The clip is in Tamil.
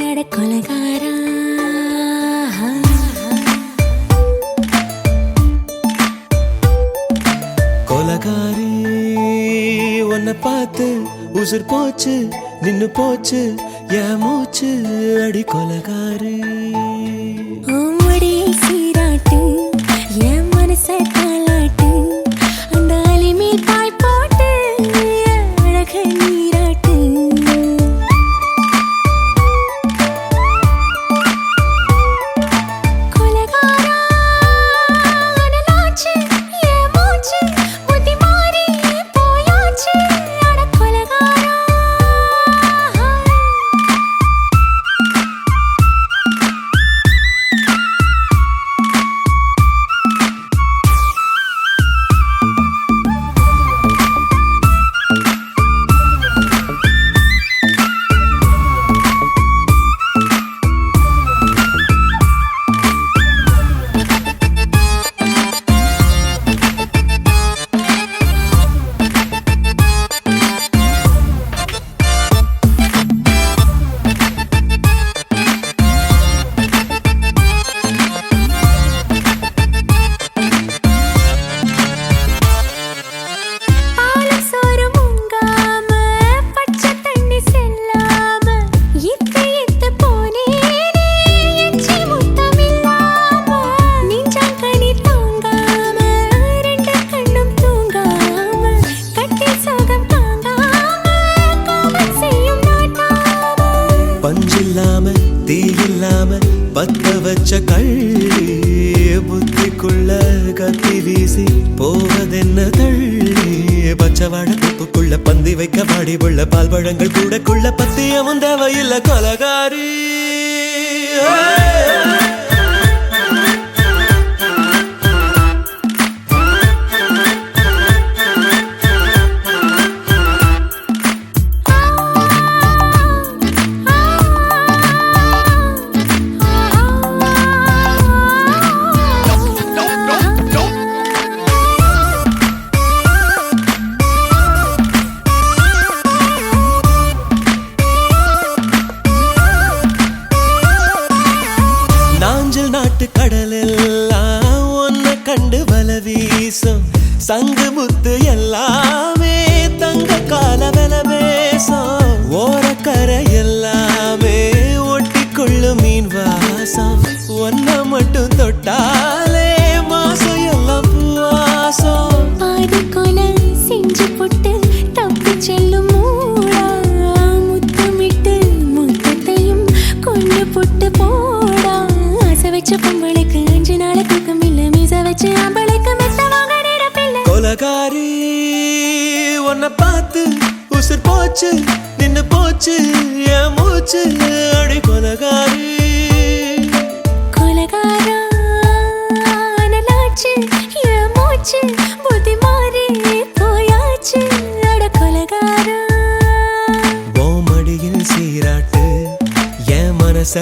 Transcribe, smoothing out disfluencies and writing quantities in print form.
அட கொலகாரா கொலகாரி உன்னை பார்த்து உசுர் போச்சு நின்னு போச்சு என் மூச்சு அடி கொலகாரி ஓமடியை சீராட்டு என் மனசை தாளாட்டு அந்த அலிமே தாய் போட்டு அழக நீராட்டு கொலகாரா அனலாச்சு என் மூச்சு புத்தி மாறி போயாச்சு அட கொலகாரா பஞ்சில்லாம தீயில்லாம பத்த வச்ச கள்ளி புத்திக்குள்ள கத்தி வீசி போவதென்ன தள்ளி பச்சவாட துப்புக்குள்ள பந்தி வைக்க பாடி உள்ள பால் பழங்கள் கூடக்குள்ள பத்தியமும் தேவையில்ல கொலகாரி நாட்டு கடலெல்லாம் ஒன்ன கண்டு வல வீசும் சங்கு முத்து எல்லாமே தங்க கால வெல பேசும் ஓரக்கரை எல்லாமே ஒட்டி கொள்ளும் மீன் வாசம் ஒன்ன மட்டும் தொட்டாலே மாசம் எல்லாம் பூவாசம் பாதி கொலை செஞ்சு போட்டு தப்பி செல்லும் மூடா முத்தமிட்டு முத்தத்தையும் கொண்டு போட்டு போடா வச்ச பொம்பளைக்கு 5 நாள் தூக்கம் இல்ல மீச வச்சு ஆம்பளைக்கு மெத்த வாங்க நேரப்பில்லை கொலகாரி உன்னை பார்த்து உசுர் போச்சு நின்னு போச்சு என் மூச்சு அடி கொலகாரி கொலகாரா அனலாச்சு என் மூச்சு புத்தி மாறி போயாச்சு அட கொலகாரா ஓமடியில் சீராட்டு என் மனச